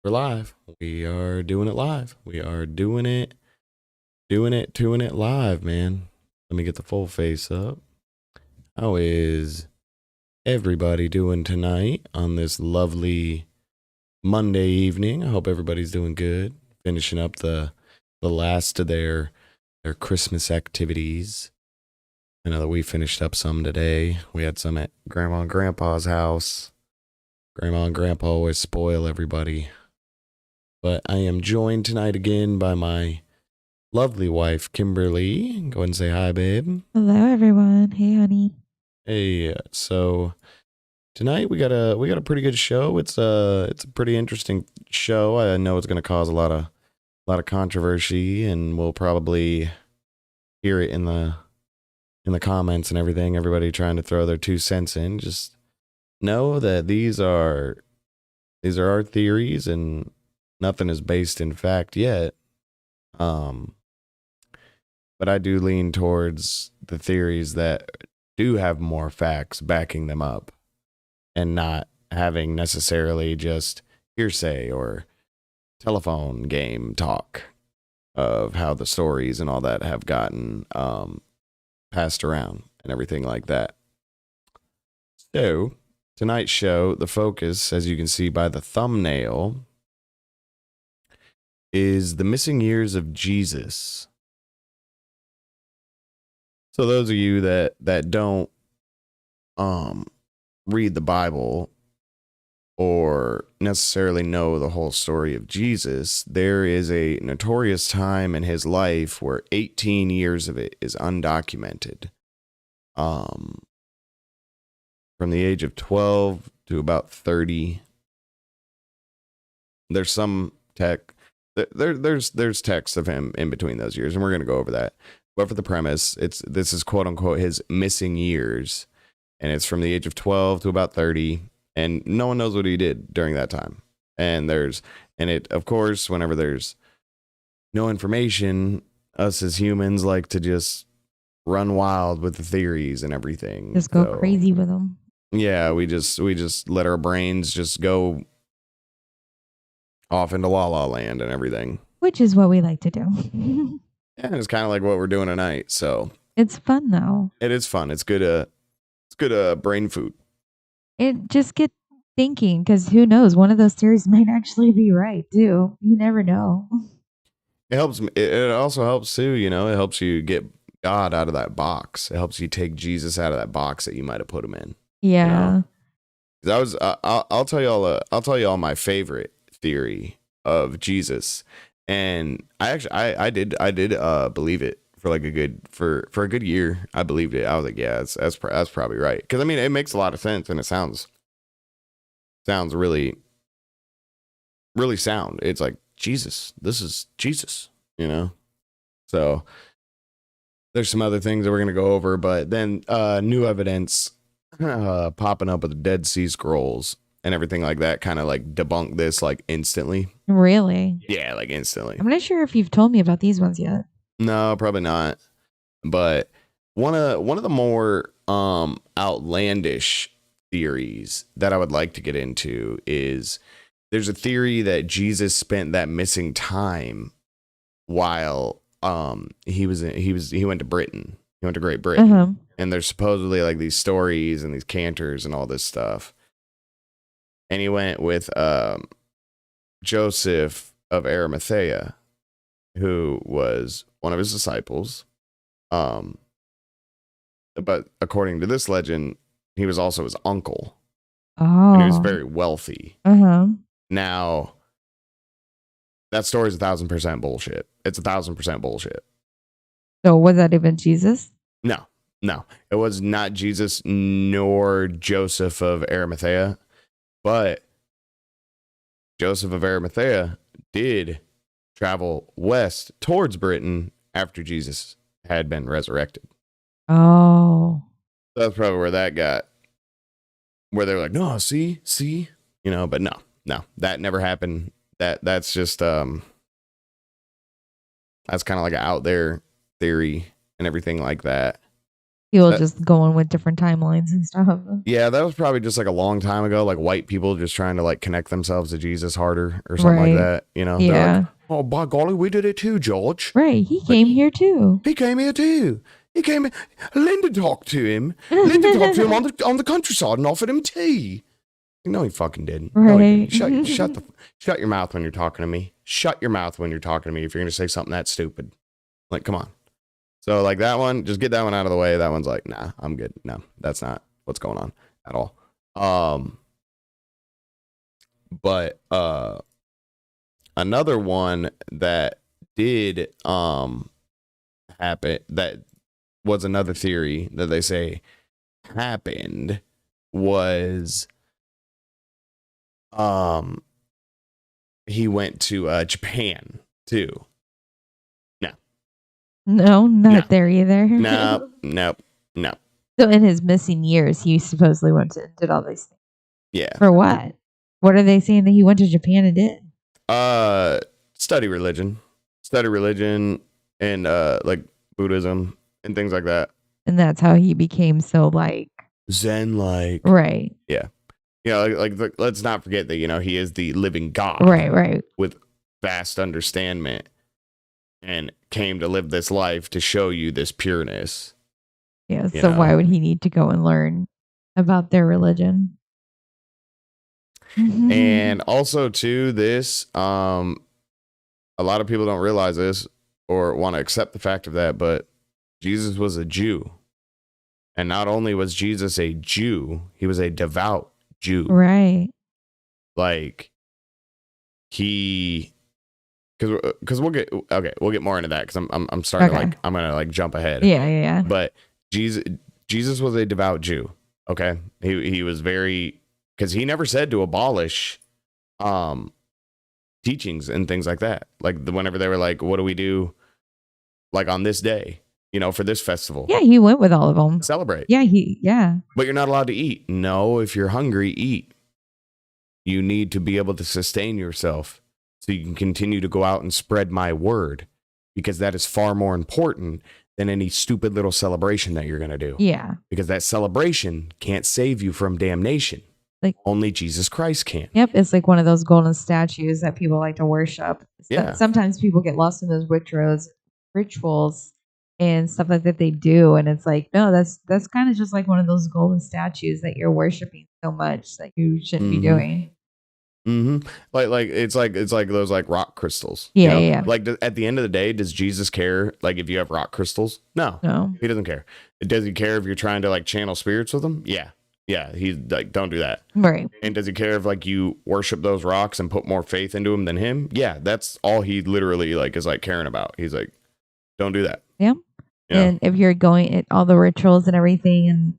We're live. We are doing it live. We are doing it live, man. Let me get the full face up. How is everybody doing tonight on this lovely Monday evening? I hope everybody's doing good. Finishing up the last of their Christmas activities. I know that we finished up some today. We had some at Grandma and Grandpa's house. Grandma and Grandpa always spoil everybody. But I am joined tonight again by my lovely wife, Kimberly. Go ahead and say hi, babe. Hello, everyone. Hey, honey. Hey, so tonight we got a pretty good show. It's a pretty interesting show. I know it's going to cause a lot of controversy, and we'll probably hear it in the comments and everything. Everybody trying to throw their 2 cents in. Just know that these are our theories, and nothing is based in fact yet. But I do lean towards the theories that do have more facts backing them up and not having necessarily just hearsay or telephone game talk of how the stories and all that have gotten passed around and everything like that. So tonight's show, the focus, as you can see by the thumbnail, is the missing years of Jesus. So those of you that don't read the Bible or necessarily know the whole story of Jesus, there is a notorious time in his life where 18 years of it is undocumented. From the age of 12 to about 30. There's some there's text of him in between those years, and we're going to go over that. But for the premise, this is quote unquote his missing years, and it's from the age of 12 to about 30, and no one knows what he did during that time. And of course, whenever there's no information, us as humans like to just run wild with the theories and everything. Just go crazy with them. Yeah, we just let our brains just go off into La La Land and everything. Which is what we like to do. Yeah, it's kind of like what we're doing tonight. So it's fun though. It is fun. It's good brain food. It just get thinking, because who knows? One of those theories might actually be right too. You never know. It helps. It also helps too. It helps you get God out of that box. It helps you take Jesus out of that box that you might have put him in. Yeah. I'll tell y'all my favorite theory of Jesus, and I did believe it for like a good year. I believed it. I was like, yeah, that's probably right, because I mean it makes a lot of sense and it sounds really really sound. It's like Jesus. This is Jesus. So there's some other things that we're gonna go over, but then new evidence popping up with the Dead Sea Scrolls and everything like that kind of like debunk this like instantly. Really? Yeah, like instantly. I'm not sure if you've told me about these ones yet. No, probably not. But one of the more outlandish theories that I would like to get into is there's a theory that Jesus spent that missing time while he went to Britain. He went to Great Britain. Uh-huh. And there's supposedly like these stories and these cantors and all this stuff. And he went with Joseph of Arimathea, who was one of his disciples. But according to this legend, he was also his uncle. Oh. And he was very wealthy. Uh-huh. Now, that story is 1,000% bullshit. It's 1,000% bullshit. So was that even Jesus? No, it was not Jesus nor Joseph of Arimathea, but Joseph of Arimathea did travel west towards Britain after Jesus had been resurrected. Oh. That's probably where that got, where they're like, no, see, but no, that never happened. That's just, that's kind of like an out there theory and everything like that. People just going with different timelines and stuff. Yeah, that was probably just like a long time ago, like white people just trying to like connect themselves to Jesus harder or something like that. You know, they're Yeah. like, oh, by golly, we did it too, George. Right. He came here too. He came here too. He came in. Linda talked to him. Linda talked to him on the countryside and offered him tea. No, he fucking didn't. No, he Right. didn't. Shut your mouth when you're talking to me. Shut your mouth when you're talking to me if you're gonna say something that stupid. Like, come on. So like that one, just get that one out of the way. That one's like, nah, I'm good. No, that's not what's going on at all. But another one that did happen, that was another theory that they say happened, was he went to Japan too. No, not there either. No. So in his missing years, he supposedly went to did all these things. Yeah. For what? What are they saying that he went to Japan and did? Study religion and like Buddhism and things like that. And that's how he became so like Zen like. Right. Yeah. You know, like let's not forget that, you know, he is the living God. Right. With vast understanding and came to live this life to show you this pureness. Yeah. So why would he need to go and learn about their religion? And also too, this a lot of people don't realize this or want to accept the fact of that, but Jesus was a Jew. And not only was Jesus a Jew, he was a devout Jew. Right. Like he, because we'll get more into that, because I'm starting to like, I'm gonna like jump ahead. Yeah. But Jesus was a devout Jew. Okay, he was very, because he never said to abolish teachings and things like that. Like whenever they were like, what do we do like on this day, you know, for this festival? Yeah, he went with all of them. Celebrate. Yeah. But you're not allowed to eat. No, if you're hungry, eat. You need to be able to sustain yourself so you can continue to go out and spread my word, because that is far more important than any stupid little celebration that you're going to do. Yeah. Because that celebration can't save you from damnation. Like only Jesus Christ can. Yep. It's like one of those golden statues that people like to worship. Yeah. Sometimes people get lost in those rituals and stuff like that they do. And it's like, no, that's kind of just like one of those golden statues that you're worshiping so much that you shouldn't be doing. Mm-hmm. Like it's like those like rock crystals. Yeah, you know? yeah. Like at the end of the day, does Jesus care? Like if you have rock crystals? No, he doesn't care. Does he care if you're trying to like channel spirits with them? Yeah. He's like, don't do that. Right. And does he care if like you worship those rocks and put more faith into them than him? Yeah, that's all he literally like is like caring about. He's like, don't do that. Yeah. And if you're going at all the rituals and everything and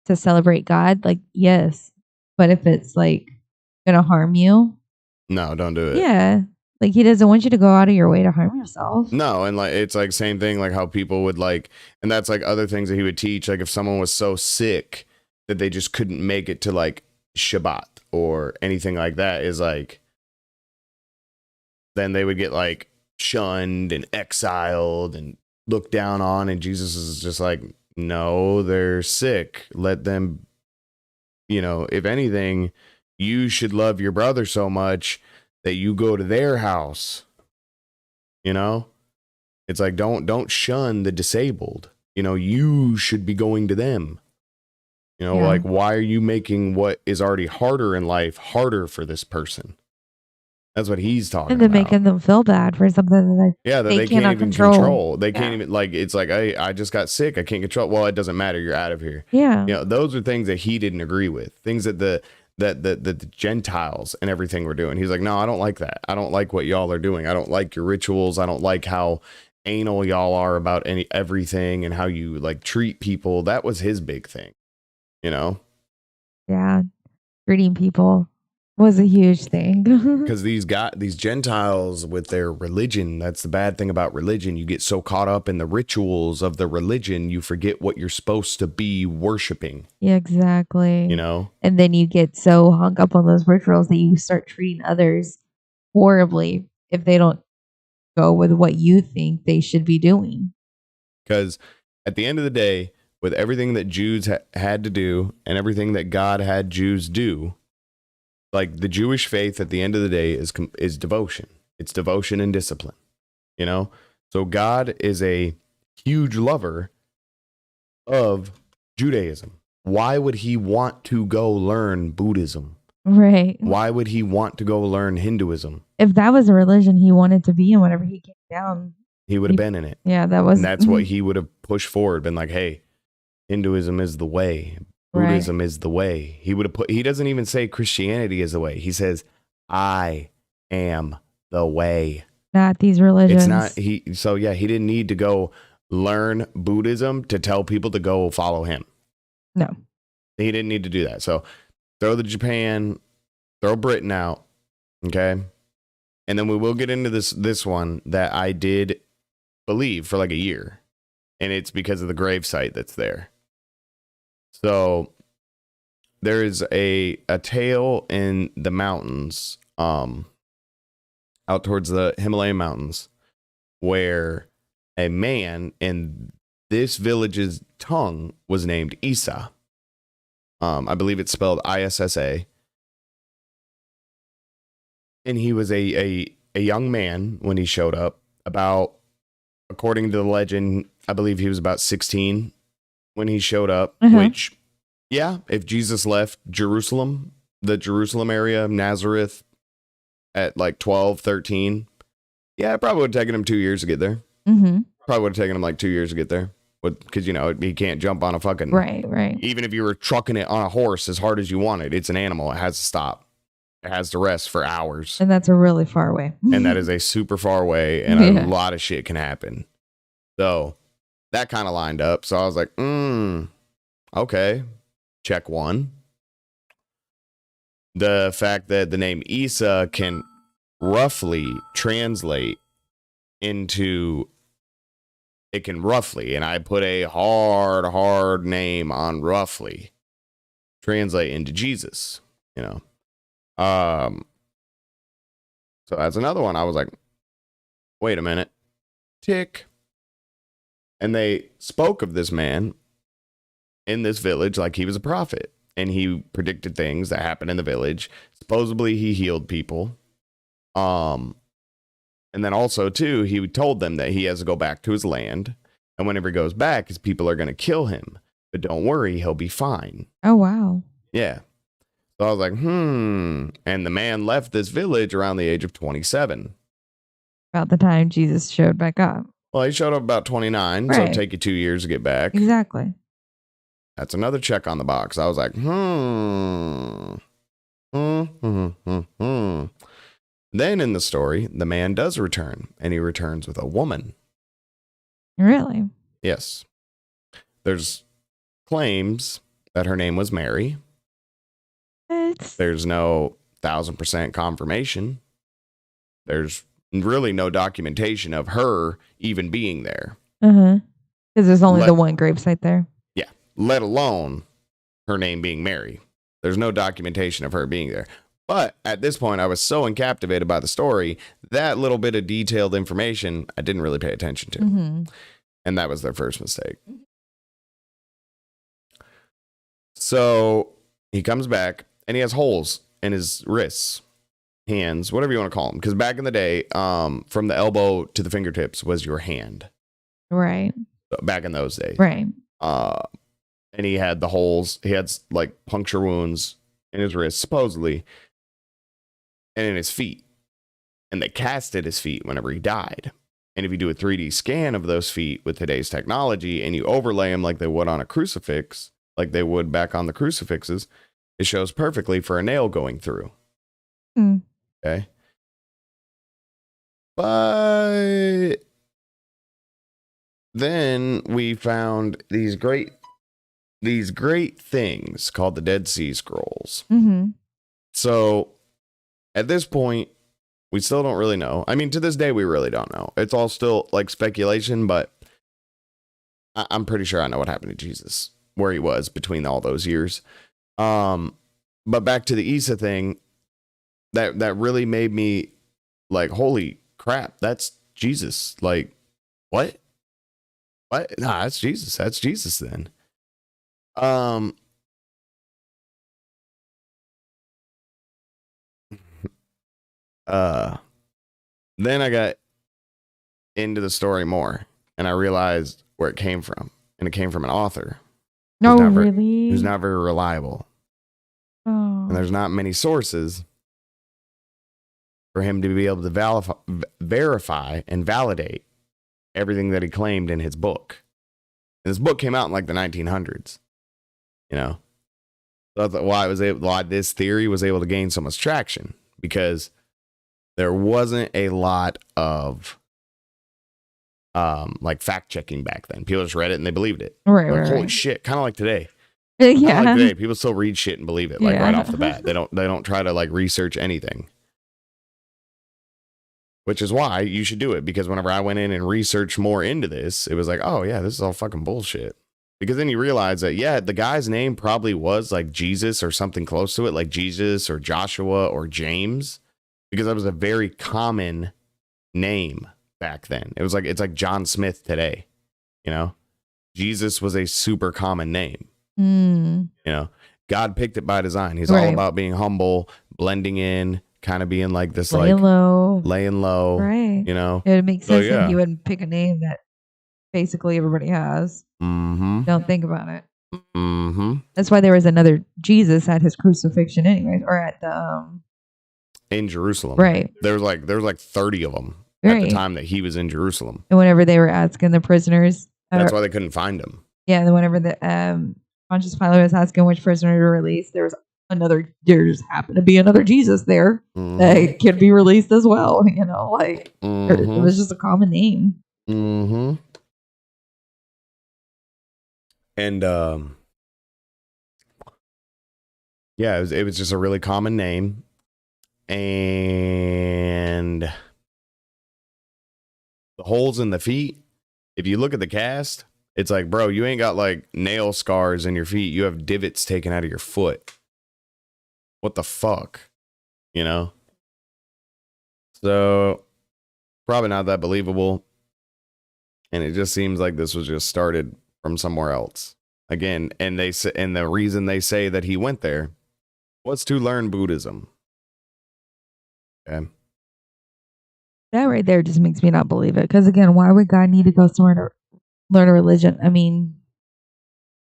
to celebrate God, like, yes. But if it's like gonna harm you, no, don't do it. Yeah. Like he doesn't want you to go out of your way to harm yourself. No, and like it's like same thing, like how people would like, and that's like other things that he would teach. Like if someone was so sick that they just couldn't make it to like Shabbat or anything like that, is like, then they would get like shunned and exiled and looked down on. And Jesus is just like, no, they're sick. Let them, you know, if anything, you should love your brother so much that you go to their house. You know, it's like, don't shun the disabled. You know, you should be going to them. You know, like, why are you making what is already harder in life harder for this person? That's what he's talking about. And then making them feel bad for something that they can't even control. They can't even, like, it's like, I just got sick. I can't control. Well, it doesn't matter. You're out of here. Yeah. You know, those are things that he didn't agree with. Things that the Gentiles and everything were doing. He's like, no, I don't like that. I don't like what y'all are doing. I don't like your rituals. I don't like how anal y'all are about everything and how you like treat people. That was his big thing, you know? Yeah. Treating people was a huge thing. Because these Gentiles with their religion, that's the bad thing about religion. You get so caught up in the rituals of the religion, you forget what you're supposed to be worshiping. Yeah, exactly. You know? And then you get so hung up on those rituals that you start treating others horribly if they don't go with what you think they should be doing. Because at the end of the day, with everything that Jews had to do and everything that God had Jews do, like the Jewish faith at the end of the day is devotion. It's devotion and discipline, you know? So God is a huge lover of Judaism. Why would he want to go learn Buddhism? Right. Why would he want to go learn Hinduism? If that was a religion he wanted to be in whenever he came down, He would have been in it. Yeah, that was. And that's what he would have pushed forward, been like, hey, Hinduism is the way. Buddhism is the way. He would have he doesn't even say Christianity is the way. He says, I am the way. Not these religions. It's not, he didn't need to go learn Buddhism to tell people to go follow him. No. He didn't need to do that. So throw throw Britain out. Okay. And then we will get into this one that I did believe for like a year. And it's because of the gravesite that's there. So there is a tale in the mountains, out towards the Himalayan mountains, where a man in this village's tongue was named Isa. I believe it's spelled ISSA. And he was a young man when he showed up, according to the legend, I believe he was about 16 when he showed up, which, yeah, if Jesus left Jerusalem, the Jerusalem area, Nazareth, at like 12, 13, yeah, it probably would have taken him 2 years to get there. Mm-hmm. Probably would have taken him like 2 years to get there. Because, he can't jump on a fucking... Right. Even if you were trucking it on a horse as hard as you wanted, it's an animal. It has to stop. It has to rest for hours. And that's a really far way. And that is a super far way, and a lot of shit can happen. So that kind of lined up. So I was like, okay, check one. The fact that the name Isa can roughly translate into... It can roughly, and I put a hard name on roughly, translate into Jesus, So that's another one. I was like, wait a minute. Tick. And they spoke of this man in this village like he was a prophet. And he predicted things that happened in the village. Supposedly he healed people. And then also, too, he told them that he has to go back to his land. And whenever he goes back, his people are going to kill him. But don't worry, he'll be fine. Oh, wow. Yeah. So I was like, And the man left this village around the age of 27. About the time Jesus showed back up. Well, he showed up about 29, so it'll take you 2 years to get back. Exactly. That's another check on the box. I was like, Then in the story, the man does return, and he returns with a woman. Really? Yes. There's claims that her name was Mary. There's no 1,000% confirmation. There's really no documentation of her even being there. Because there's only the one gravesite there. Yeah. Let alone her name being Mary. There's no documentation of her being there. But at this point, I was so captivated by the story, that little bit of detailed information I didn't really pay attention to. Mm-hmm. And that was their first mistake. So he comes back and he has holes in his wrists, hands, whatever you want to call them. Because back in the day, from the elbow to the fingertips was your hand. Right. Back in those days. Right. And he had the holes. He had like puncture wounds in his wrists, supposedly, and in his feet. And they casted his feet whenever he died. And if you do a 3D scan of those feet with today's technology and you overlay them like they would on a crucifix, like they would back on the crucifixes, it shows perfectly for a nail going through. Okay. But then we found these great things called the Dead Sea Scrolls. Mm-hmm. So at this point, we still don't really know. I mean, to this day, we really don't know. It's all still like speculation, but I'm pretty sure I know what happened to Jesus, where he was between all those years. But back to the Isa thing, that really made me like, holy crap, that's Jesus. Like, what? What? Nah, that's Jesus. That's Jesus then. Um. Then I got into the story more, and I realized where it came from, and it came from an author. No, really? Who's not very reliable, and there's not many sources for him to be able to verify and validate everything that he claimed in his book. And this book came out in like the 1900s, you know. So that's why this theory was able to gain so much traction, because there wasn't a lot of like fact checking back then. People just read it and they believed it. Right, like, right, holy right. shit, kind of like today. Yeah. Like today, people still read shit and believe it, like right off the bat. They don't try to like research anything. Which is why you should do it, because whenever I went in and researched more into this, it was like, oh yeah, this is all fucking bullshit. Because then you realize that, yeah, the guy's name probably was like Jesus or something close to it, like Jesus or Joshua or James, because that was a very common name back then. It's like John Smith today, you know. Jesus was a super common name. You know, God picked it by design. He's all about being humble, blending in, kind of being like this, laying low, right? You know, it makes sense that he wouldn't pick a name that basically everybody has. Don't think about it. That's why there was another Jesus at his crucifixion, anyways, or at the in Jerusalem, right? There was like 30 of them at the time that he was in Jerusalem. And whenever they were asking the prisoners, that's why they couldn't find him. Yeah, and whenever the Pontius Pilate was asking which prisoner to release, there just happened to be another Jesus there that could be released as well. You know, like it was just a common name. And yeah, it was just a really common name. And the holes in the feet, if you look at the cast, it's like, bro, you ain't got like nail scars in your feet. You have divots taken out of your foot. What the fuck? You know? So probably not that believable. And it just seems like this was just started from somewhere else. Again, and the reason they say that he went there was to learn Buddhism. Okay. That right there just makes me not believe it. Because again, why would God need to go somewhere to learn a religion? I mean,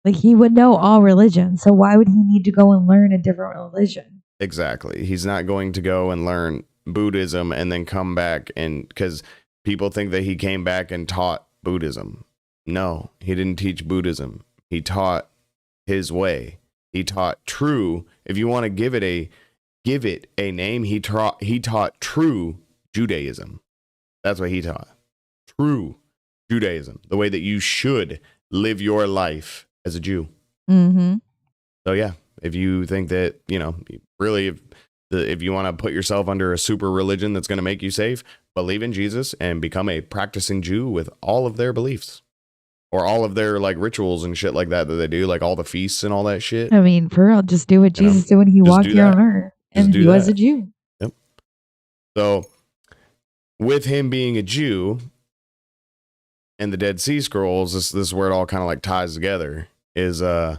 like, he would know all religions, so why would he need to go and learn a different religion? Exactly. He's not going to go and learn Buddhism and then come back, and because people think that he came back and taught Buddhism. No, he didn't teach Buddhism. He taught his way. He taught true. If you want to give it a name, he taught true Judaism. That's what he taught. True Judaism, the way that you should live your life as a Jew. So yeah, if you think that, you know, really, if you want to put yourself under a super religion that's going to make you safe, believe in Jesus and become a practicing Jew with all of their beliefs, or all of their like rituals and shit like that they do, like all the feasts and all that shit. I mean, for real, just do what Jesus did when he walked here on earth, and he was a Jew. Yep. So with him being a Jew and the Dead Sea Scrolls, this is where it all kind of like ties together. Is he was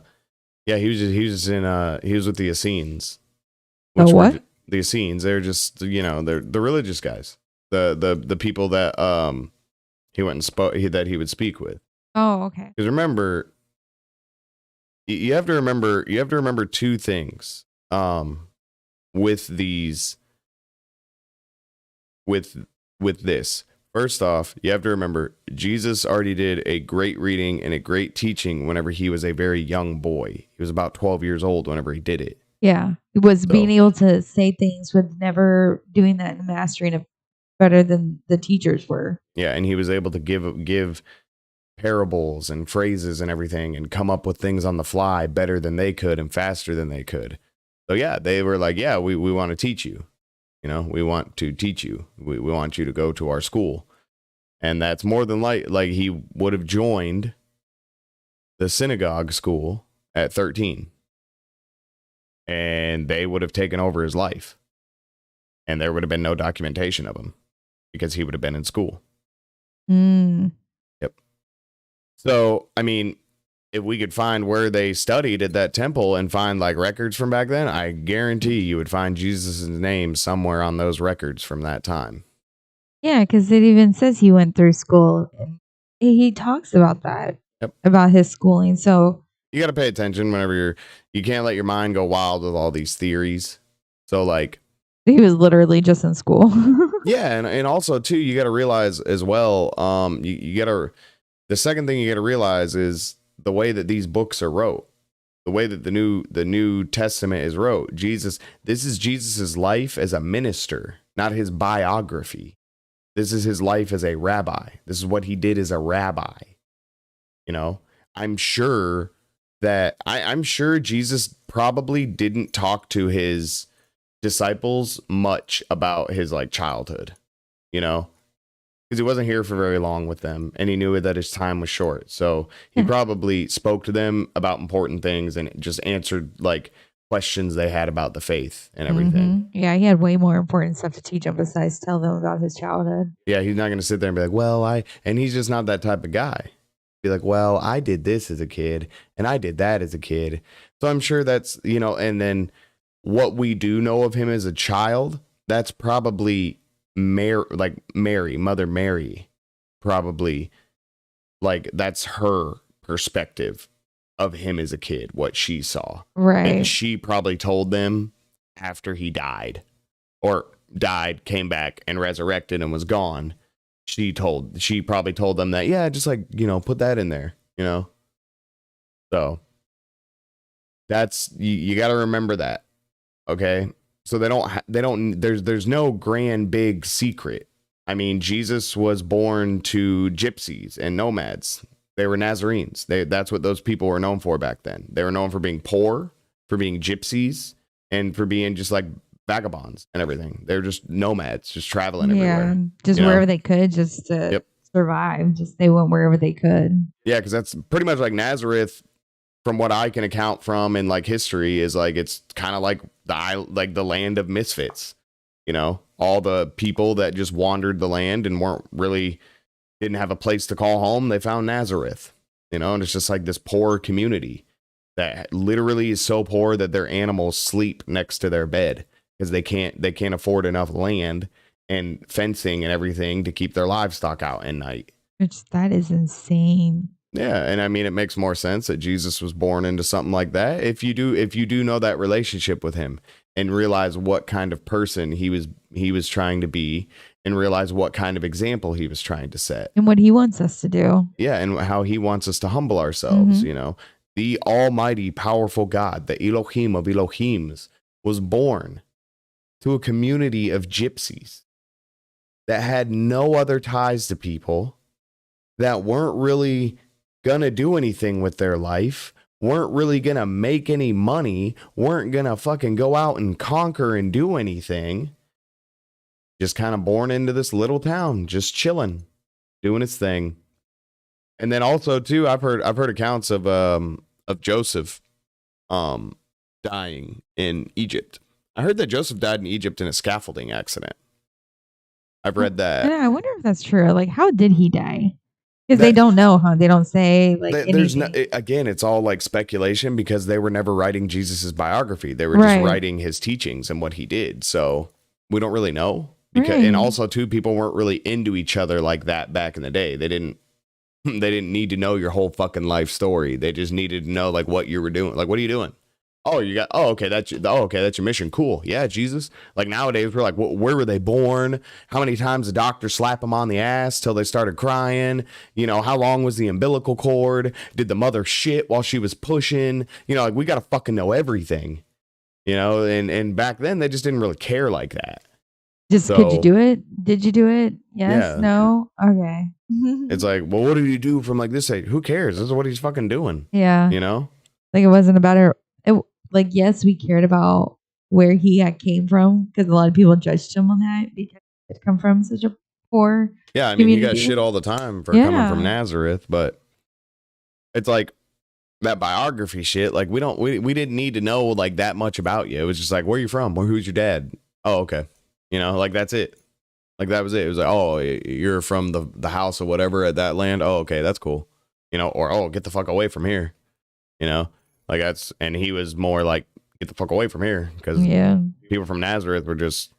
with the Essenes. The what? The Essenes. They're just, you know, they're the religious guys. The people that he went and spoke, that he would speak with. Oh, okay. Because remember, you have to remember two things with these, with this. First off, you have to remember, Jesus already did a great reading and a great teaching whenever he was a very young boy. He was about 12 years old whenever he did it. Yeah. It was being able to say things with never doing that and mastering it better than the teachers were. Yeah, and he was able to give parables and phrases and everything and come up with things on the fly better than they could and faster than they could. So yeah, they were like, yeah, we want to teach you. You know, we want to teach you. We want you to go to our school. And that's more than like he would have joined the synagogue school at 13. And they would have taken over his life. And there would have been no documentation of him because he would have been in school. Yep. So, I mean, if we could find where they studied at that temple and find like records from back then, I guarantee you would find Jesus' name somewhere on those records from that time. Yeah, because it even says he went through school. And he talks about that, about his schooling. So you got to pay attention whenever you can't let your mind go wild with all these theories. So like, he was literally just in school. yeah. And also too, you got to realize as well, the second thing you got to realize is the way that these books are wrote, the way that the New Testament is wrote. This is Jesus's life as a minister, not his biography. This is his life as a rabbi. This is what he did as a rabbi. You know, I'm sure Jesus probably didn't talk to his disciples much about his like childhood, you know, because he wasn't here for very long with them and he knew that his time was short. So he probably spoke to them about important things and just answered like questions they had about the faith and everything. Mm-hmm. Yeah, he had way more important stuff to teach them besides tell them about his childhood. Yeah, he's not going to sit there and be like, and he's just not that type of guy. Be like, well, I did this as a kid and I did that as a kid. So I'm sure that's, you know, and then what we do know of him as a child, that's probably Mother Mary, probably like that's her perspective of him as a kid, what she saw. Right. And she probably told them after he died, came back and resurrected and was gone. She probably told them that, yeah, just like, you know, put that in there, you know? So that's, you got to remember that. Okay. So there's no grand big secret. I mean, Jesus was born to gypsies and nomads. They were Nazarenes. That's what those people were known for back then. They were known for being poor, for being gypsies, and for being just like vagabonds and everything. They're just nomads, just traveling everywhere. Just wherever they could, just to survive. Just they went wherever they could. Yeah, because that's pretty much like Nazareth, from what I can account from in like history, is like it's kind of like the land of misfits. You know, all the people that just wandered the land and didn't have a place to call home. They found Nazareth. You know, and it's just like this poor community that literally is so poor that their animals sleep next to their bed because they can't afford enough land and fencing and everything to keep their livestock out at night. That is insane. Yeah, and I mean it makes more sense that Jesus was born into something like that if you do know that relationship with him and realize what kind of person he was trying to be and realize what kind of example he was trying to set and what he wants us to do. Yeah, and how he wants us to humble ourselves. You know, the almighty powerful God, the Elohim of Elohims, was born to a community of gypsies that had no other ties to people, that weren't really gonna do anything with their life, weren't really gonna make any money, weren't gonna fucking go out and conquer and do anything. Just kind of born into this little town, just chilling, doing its thing. And then also too, I've heard accounts of Joseph dying in Egypt. I heard that Joseph died in Egypt in a scaffolding accident. I've read that. Yeah, I wonder if that's true. Like, how did he die? Because they don't know, huh? They don't say like anything. Again, it's all like speculation because they were never writing Jesus's biography. They were just writing his teachings and what he did. So we don't really know. And also too, people weren't really into each other like that back in the day. They didn't need to know your whole fucking life story. They just needed to know like what you were doing. Like, what are you doing? Okay, that's your mission. Cool. Yeah, Jesus. Like nowadays, we're like, where were they born? How many times the doctor slap them on the ass till they started crying? You know, how long was the umbilical cord? Did the mother shit while she was pushing? You know, like we got to fucking know everything. You know, and back then they just didn't really care like that. Could you do it? Did you do it? Yes. Yeah. No. Okay. It's like, well, what did you do from like this age? Who cares? This is what he's fucking doing. Yeah. You know, like it wasn't about her. Like, yes, we cared about where he came from because a lot of people judged him on that because he had come from such a poor I mean, you got shit all the time for coming from Nazareth, but it's like that biography shit. Like, we didn't need to know like that much about you. It was just like, where are you from? Who's your dad? Oh, okay. You know, like that's it. Like that was it. It was like, oh, you're from the house or whatever at that land. Oh, okay, that's cool. or, oh, get the fuck away from here, like and he was more like, get the fuck away from here, because people from Nazareth were just,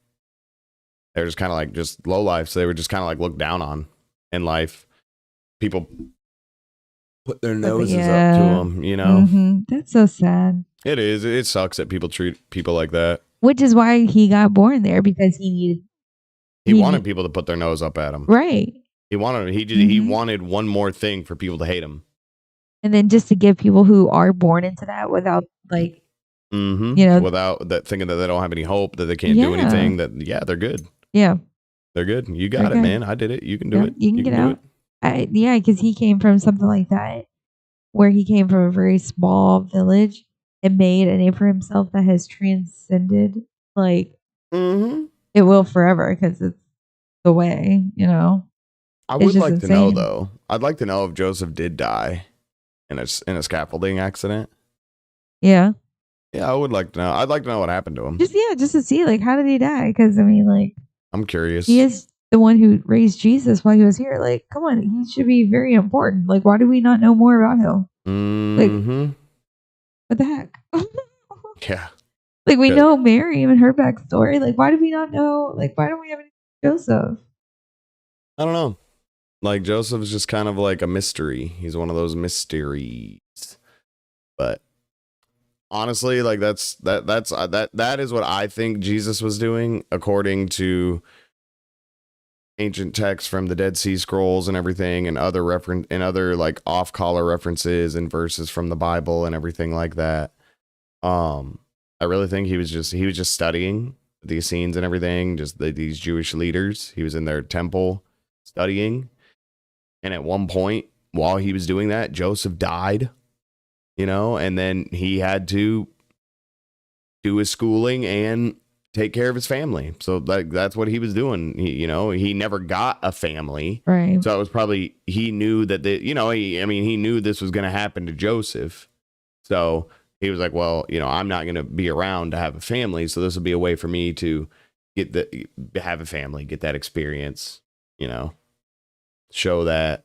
they were just kind of like just low life. So they were just kind of like looked down on in life. People put their noses up to them, That's so sad. It is. It sucks that people treat people like that. Which is why he got born there, because he wanted people to put their nose up at him. Right. He wanted one more thing for people to hate him. And then just to give people who are born into that without like, without that, thinking that they don't have any hope, that they can't do anything, that, they're good. Yeah. They're good. You got it, man. I did it. You can do it. You can get out. Because he came from something like that, where he came from a very small village and made a name for himself that has transcended, like, it will forever, because it's the way, I would like to know, though. I'd like to know if Joseph did die in a scaffolding accident. Yeah. Yeah, I would like to know. I'd like to know what happened to him. Just to see, like, how did he die? Because, I mean, like, I'm curious. He is the one who raised Jesus while he was here. Like, come on, he should be very important. Like, why do we not know more about him? Like, what the heck? Yeah. Like, we know Mary and her backstory. Like, why do we not know? Like, why don't we have any Joseph? I don't know. Like, Joseph's just kind of like a mystery. He's one of those mysteries. But honestly, like, that is what I think Jesus was doing, according to ancient texts from the Dead Sea Scrolls and everything, and other like off-color references and verses from the Bible and everything like that. I really think he was just studying the Essenes and everything, just these Jewish leaders. He was in their temple studying, and at one point while he was doing that, Joseph died, and then he had to do his schooling and take care of his family. So that's what he was doing. He never got a family. Right. So it was probably, he knew that he knew this was going to happen to Joseph. So he was like, well, I'm not going to be around to have a family. So this will be a way for me to have a family, get that experience, show that,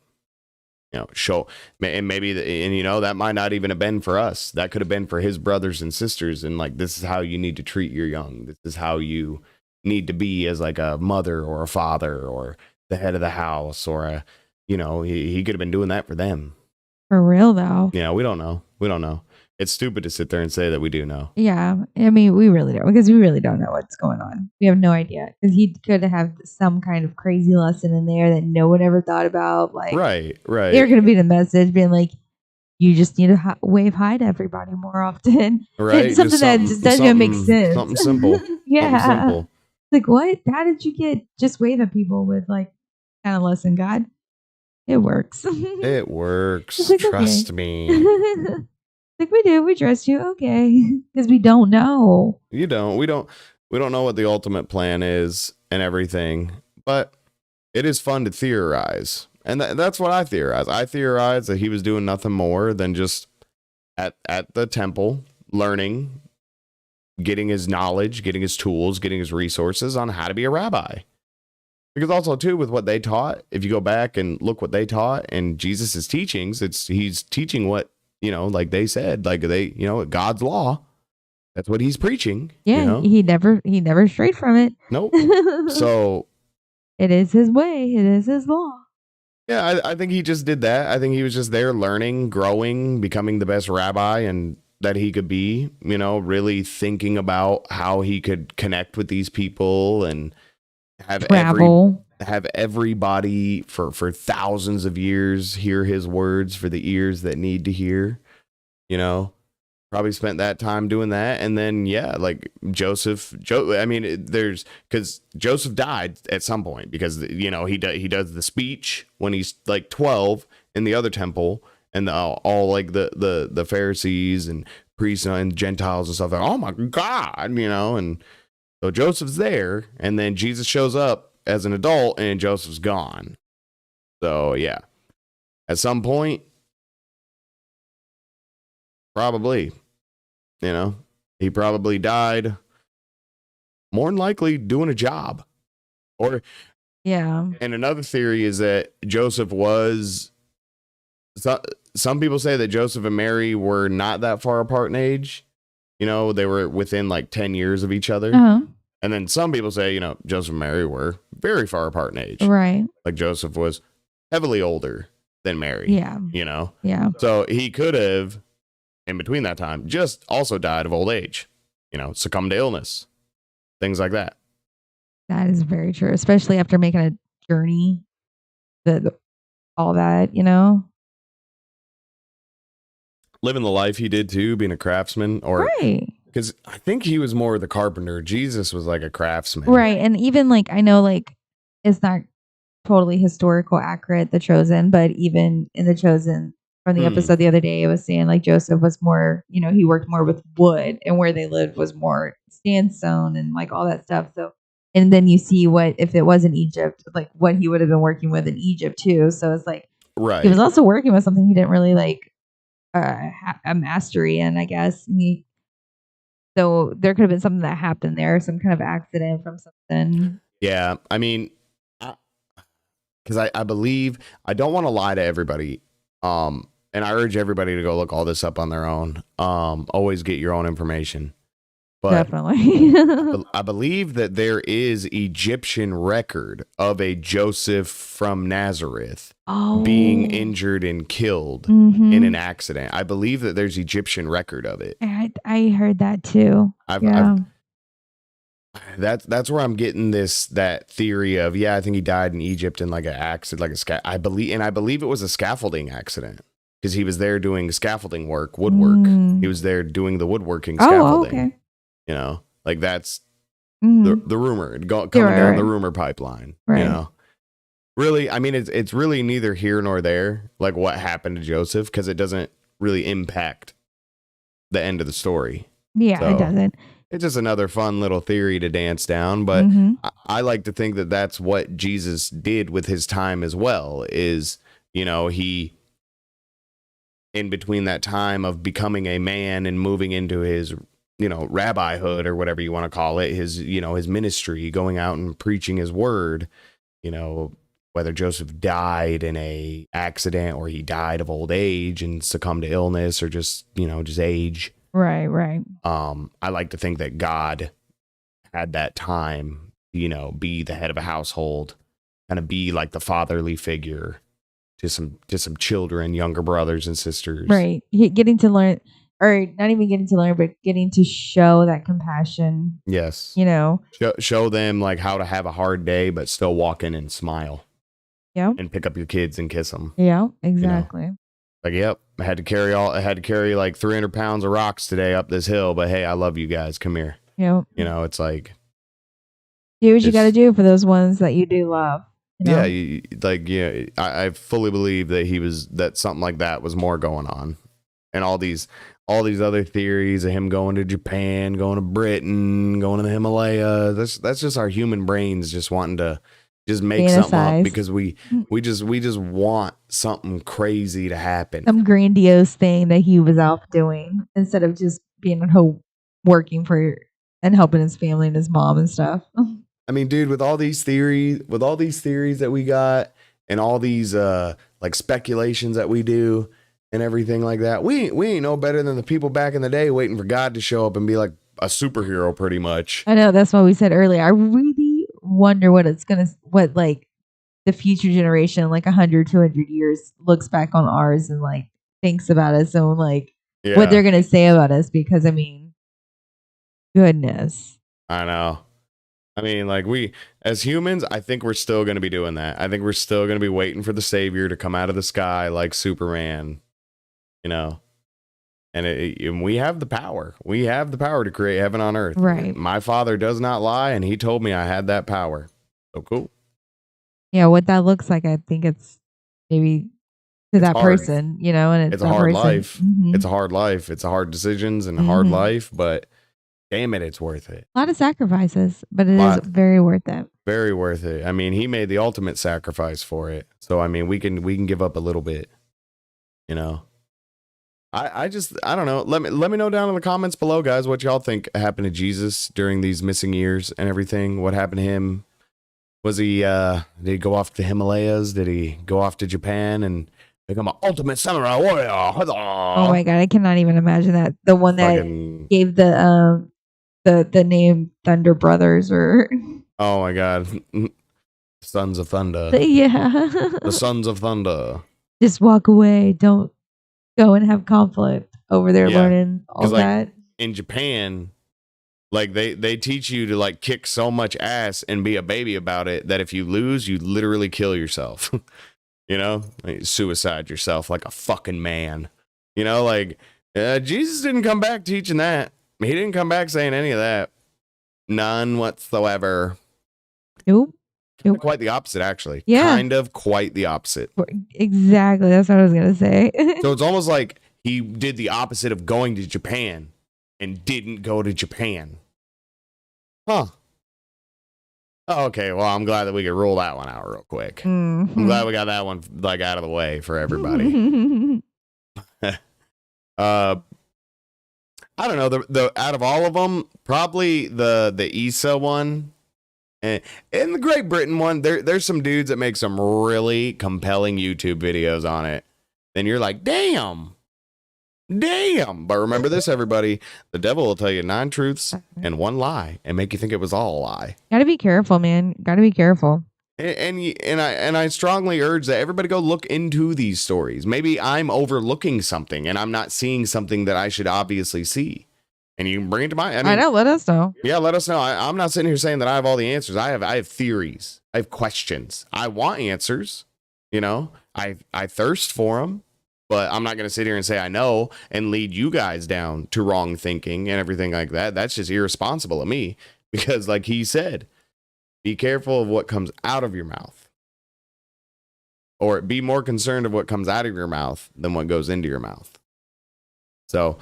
and maybe, that might not even have been for us. That could have been for his brothers and sisters. And like, this is how you need to treat your young. This is how you need to be as like a mother or a father or the head of the house, or he could have been doing that for them. For real, though. Yeah, we don't know. It's stupid to sit there and say that we do know. Yeah, I mean, we really don't, because we really don't know what's going on. We have no idea, because he could have some kind of crazy lesson in there that no one ever thought about. Like, right. They're going to be the message being like, you just need to wave hi to everybody more often. Right. It's something that just doesn't even make sense. Something simple. Yeah. Something simple. Like, what? How did you get just wave at people with like kind of lesson, God? It works. It works. Like, trust me. Like, we do. We trust you. Okay. Because we don't know. We don't know what the ultimate plan is and everything, but it is fun to theorize. And that's what I theorize. I theorize that he was doing nothing more than just at the temple, learning, getting his knowledge, getting his tools, getting his resources on how to be a rabbi. Because also, too, with what they taught, if you go back and look what they taught and Jesus' teachings, he's teaching what, like they said, like God's law. That's what he's preaching. Yeah, he never strayed from it. Nope. So it is his way. It is his law. Yeah, I think he just did that. I think he was just there learning, growing, becoming the best rabbi and that he could be, really thinking about how he could connect with these people and have everybody for thousands of years hear his words for the ears that need to hear. Probably spent that time doing that. And then like because Joseph died at some point, because he does the speech when he's like 12 in the other temple, and all like the Pharisees and priests and Gentiles and stuff, like, oh my God, and so Joseph's there, and then Jesus shows up as an adult and Joseph's gone. So yeah, at some point, probably, he probably died more than likely doing a job. And another theory is that Joseph was so, some people say that Joseph and Mary were not that far apart in age. You know, they were within like 10 years of each other. Uh-huh. And then some people say, you know, Joseph and Mary were very far apart in age. Right. Like Joseph was heavily older than Mary. Yeah. You know? Yeah. So he could have, in between that time, just also died of old age. You know, succumbed to illness. Things like that. That is very true, especially after making a journey, all that, you know? Living the life he did too, being a craftsman, or Right. because I think he was more the carpenter. Jesus was like a craftsman. Right. And even like, I know like it's not totally historical accurate, The Chosen, but even in The Chosen from the episode the other day, it was saying like Joseph was more, you know, he worked more with wood, and where they lived was more sandstone and like all that stuff. So, and then you see what, if it was in Egypt, like what he would have been working with in Egypt too. So it's like, Right. he was also working with something he didn't really like a mastery in, I guess. So there could have been something that happened there, some kind of accident from something. Yeah. I mean, because I believe, I don't want to lie to everybody. And I urge everybody to go look all this up on their own. Always get your own information. But definitely. I believe that there is Egyptian record of a Joseph from Nazareth being injured and killed in an accident. I believe that there's Egyptian record of it. I heard that too. That's where I'm getting that theory of, I think he died in Egypt in like an accident, like I believe it was a scaffolding accident, because he was there doing scaffolding work, woodwork. He was there doing the woodworking scaffolding. Okay. You know, like that's the rumor coming down the rumor pipeline. Right. You know, really, I mean, it's really neither here nor there, like what happened to Joseph, because it doesn't really impact the end of the story. Yeah, So, it doesn't. It's just another fun little theory to dance down, but I like to think that that's what Jesus did with his time as well, is, you know, he, in between that time of becoming a man and moving into his, you know, rabbihood or whatever you want to call it, his, you know, his ministry, going out and preaching his word, you know, whether Joseph died in a accident or he died of old age and succumbed to illness or just, you know, just age. Right. I like to think that God had that time, you know, be the head of a household, kind of be like the fatherly figure to some children, younger brothers and sisters. Right. Getting to learn, or not even getting to learn, but getting to show that compassion. Yes. You know, show them like how to have a hard day, but still walk in and smile. Yeah. And pick up your kids and kiss them. Yeah, exactly. You know? Like, yep, I had to carry like 300 pounds of rocks today up this hill, but hey, I love you guys. Come here. Yep. You know, it's like, do what you got to do for those ones that you do love. You know? Yeah, I fully believe that something like that was more going on, and all these other theories of him going to Japan, going to Britain, going to the Himalayas. That's just our human brains just wanting to just make something up, because we just want something crazy to happen. Some grandiose thing that he was off doing instead of just being at home working for and helping his family and his mom and stuff. I mean, dude, with all these theories that we got and all these like speculations that we do and everything like that, we ain't no better than the people back in the day waiting for God to show up and be like a superhero, pretty much. I know, that's what we said earlier. I really wonder what like the future generation, like 100, 200 years, looks back on ours and like thinks about us and like what they're gonna say about us, because I mean, goodness. I know. I mean, like, we, as humans, I think we're still going to be doing that. I think we're still going to be waiting for the savior to come out of the sky like Superman, you know, and we have the power. We have the power to create heaven on earth. Right. My Father does not lie, and he told me I had that power. So cool. Yeah, what that looks like, I think it's maybe to that person, you know, and it's a hard life. It's a hard life. It's a hard decisions and a hard life, but damn it, it's worth it. A lot of sacrifices, but it is very worth it. Very worth it. I mean, he made the ultimate sacrifice for it. So I mean, we can give up a little bit, you know. I don't know. Let me know down in the comments below, guys, what y'all think happened to Jesus during these missing years and everything. What happened to him? Was he did he go off to the Himalayas? Did he go off to Japan and become an ultimate samurai warrior. Oh my god, I cannot even imagine that. The one that Fucking, gave the name Thunder Brothers or oh my god. Sons of Thunder. yeah. The Sons of Thunder. Just walk away. Don't go and have conflict over there Yeah. learning all 'Cause, like, that. in Japan, like they teach you to like kick so much ass and be a baby about it that if you lose, you literally kill yourself. You know, like, suicide yourself like a fucking man. You know, like Jesus didn't come back teaching that. He didn't come back saying any of that. None whatsoever. Nope. Nope. Quite the opposite, actually. Yeah. Kind of quite the opposite. Exactly. That's what I was gonna say. So it's almost like he did the opposite of going to Japan and didn't go to Japan. Huh. Oh, okay, well, I'm glad that we could roll that one out real quick. I'm glad we got that one like out of the way for everybody. I don't know, the out of all of them, probably the Issa one and the Great Britain one. There's some dudes that make some really compelling YouTube videos on it. Then you're like, damn. But remember this, everybody. The devil will tell you 9 truths and 1 lie and make you think it was all a lie. Gotta be careful, man. Gotta be careful. And I strongly urge that everybody go look into these stories. Maybe I'm overlooking something and I'm not seeing something that I should obviously see. And you can bring it to mind. I know. Let us know. Yeah, let us know. I'm not sitting here saying that I have all the answers. I have theories. I have questions. I want answers. You know, I thirst for them. But I'm not going to sit here and say I know and lead you guys down to wrong thinking and everything like that. That's just irresponsible of me because, like he said, be careful of what comes out of your mouth. Or be more concerned of what comes out of your mouth than what goes into your mouth. So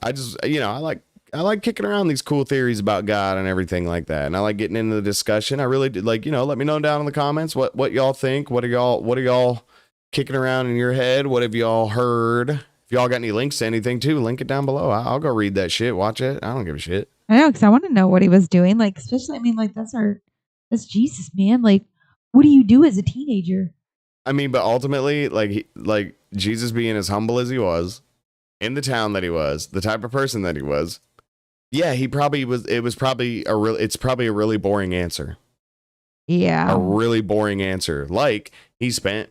I just, I like kicking around these cool theories about God and everything like that. And I like getting into the discussion. I really did let me know down in the comments what y'all think. What are y'all kicking around in your head? What have y'all heard? If y'all got any links to anything too, link it down below. I'll go read that shit, watch it. I don't give a shit. I know, because I want to know what he was doing. Like, especially, I mean, like, that's Jesus, man. Like, what do you do as a teenager? I mean, but ultimately, like Jesus being as humble as he was, in the town that he was, the type of person that he was, yeah, he probably was. It's probably a really boring answer. Yeah, a really boring answer. Like he spent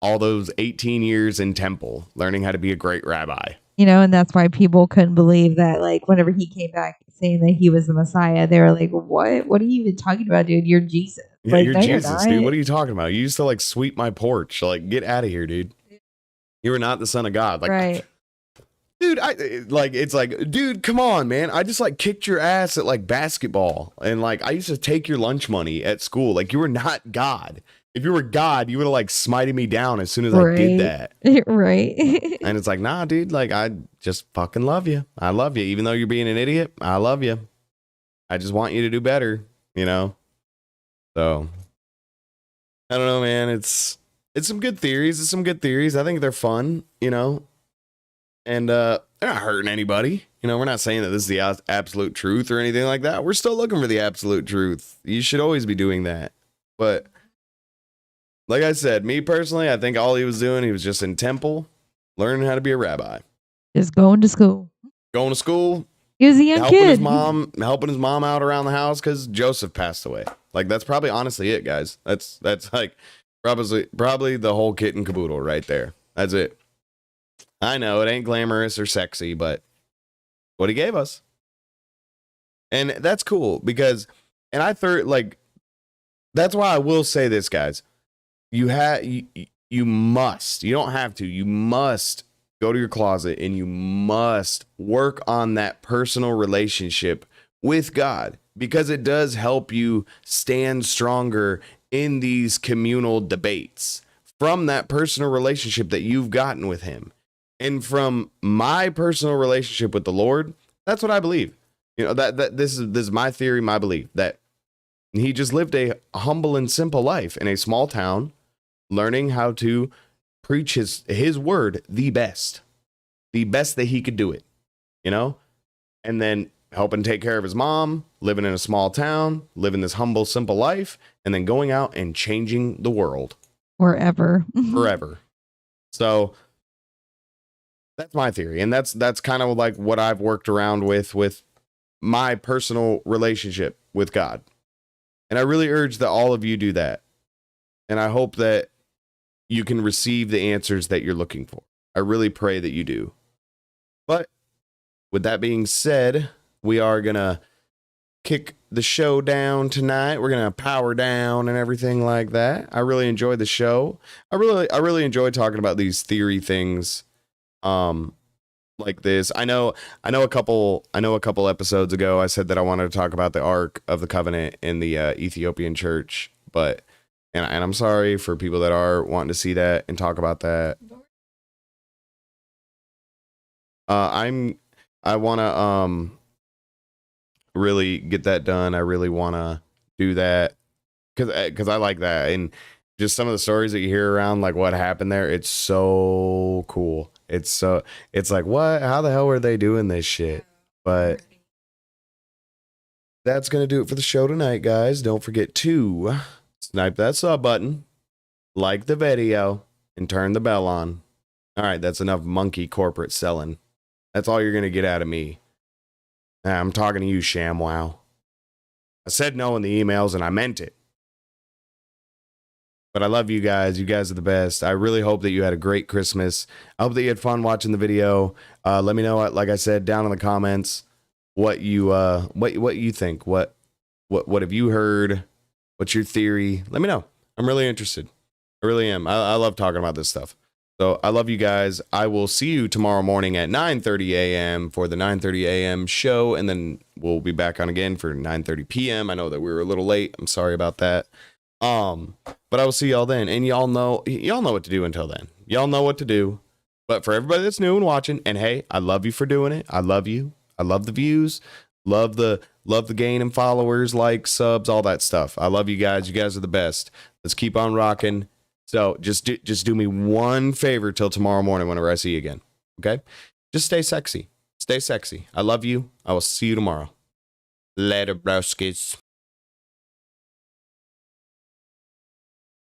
all those 18 years in temple learning how to be a great rabbi. And that's why people couldn't believe that, like, whenever he came back saying that he was the Messiah, they were like, what? What are you even talking about, dude? You're Jesus. Yeah, like, you're no, Jesus, dude. What are you talking about? You used to, like, sweep my porch. Like, get out of here, dude. You were not the son of God. Like, right. Dude, it's like, dude, come on, man. I just, like, kicked your ass at, like, basketball. And, like, I used to take your lunch money at school. Like, you were not God. If you were God, you would have like smited me down as soon as I did that. Right. And it's like, nah, dude, like I just fucking love you. I love you. Even though you're being an idiot, I love you. I just want you to do better, So I don't know, man. It's some good theories. It's some good theories. I think they're fun, and they're not hurting anybody. We're not saying that this is the absolute truth or anything like that. We're still looking for the absolute truth. You should always be doing that. But like I said, me personally, I think all he was doing, he was just in temple, learning how to be a rabbi. Just going to school. Going to school. He was a young kid. Helping his mom out around the house because Joseph passed away. Like, that's probably honestly it, guys. That's like probably the whole kit and caboodle right there. That's it. I know it ain't glamorous or sexy, but what he gave us. And that's cool because, and I thought, like, that's why I will say this, guys. You must go to your closet and you must work on that personal relationship with God because it does help you stand stronger in these communal debates from that personal relationship that you've gotten with him. And from my personal relationship with the Lord, that's what I believe. That this is my theory, my belief that he just lived a humble and simple life in a small town, learning how to preach his word the best that he could do it, and then helping take care of his mom, living in a small town, living this humble, simple life, and then going out and changing the world forever. So that's my theory. And that's kind of like what I've worked around with my personal relationship with God. And I really urge that all of you do that. And I hope that you can receive the answers that you're looking for. I really pray that you do. But with that being said, we are going to kick the show down tonight. We're going to power down and everything like that. I really enjoyed the show. I really enjoyed talking about these theory things like this. I know a couple episodes ago I said that I wanted to talk about the Ark of the Covenant in the Ethiopian church, but and I'm sorry for people that are wanting to see that and talk about that. I want to really get that done. I really want to do that because I like that, and just some of the stories that you hear around like what happened there. It's so cool. It's like, what? How the hell are they doing this shit? But that's gonna do it for the show tonight, guys. Don't forget to snipe that sub button, like the video, and turn the bell on. All right, that's enough monkey corporate selling. That's all you're gonna get out of me. I'm talking to you, ShamWow. I said no in the emails, and I meant it. But I love you guys. You guys are the best. I really hope that you had a great Christmas. I hope that you had fun watching the video. Let me know, like I said, down in the comments, what you think. What have you heard? What's your theory? Let me know. I'm really interested. I really am. I love talking about this stuff. So I love you guys. I will see you tomorrow morning at 9:30 a.m. for the 9:30 a.m. show, and then we'll be back on again for 9:30 p.m. I know that we were a little late. I'm sorry about that. But I will see y'all then. And y'all know what to do until then. Y'all know what to do. But for everybody that's new and watching, and hey, I love you for doing it. I love you. I love the views. Love the gain in followers, likes, subs, all that stuff. I love you guys. You guys are the best. Let's keep on rocking. So just do me one favor till tomorrow morning whenever I see you again. Okay? Just stay sexy. Stay sexy. I love you. I will see you tomorrow. Later, broskies.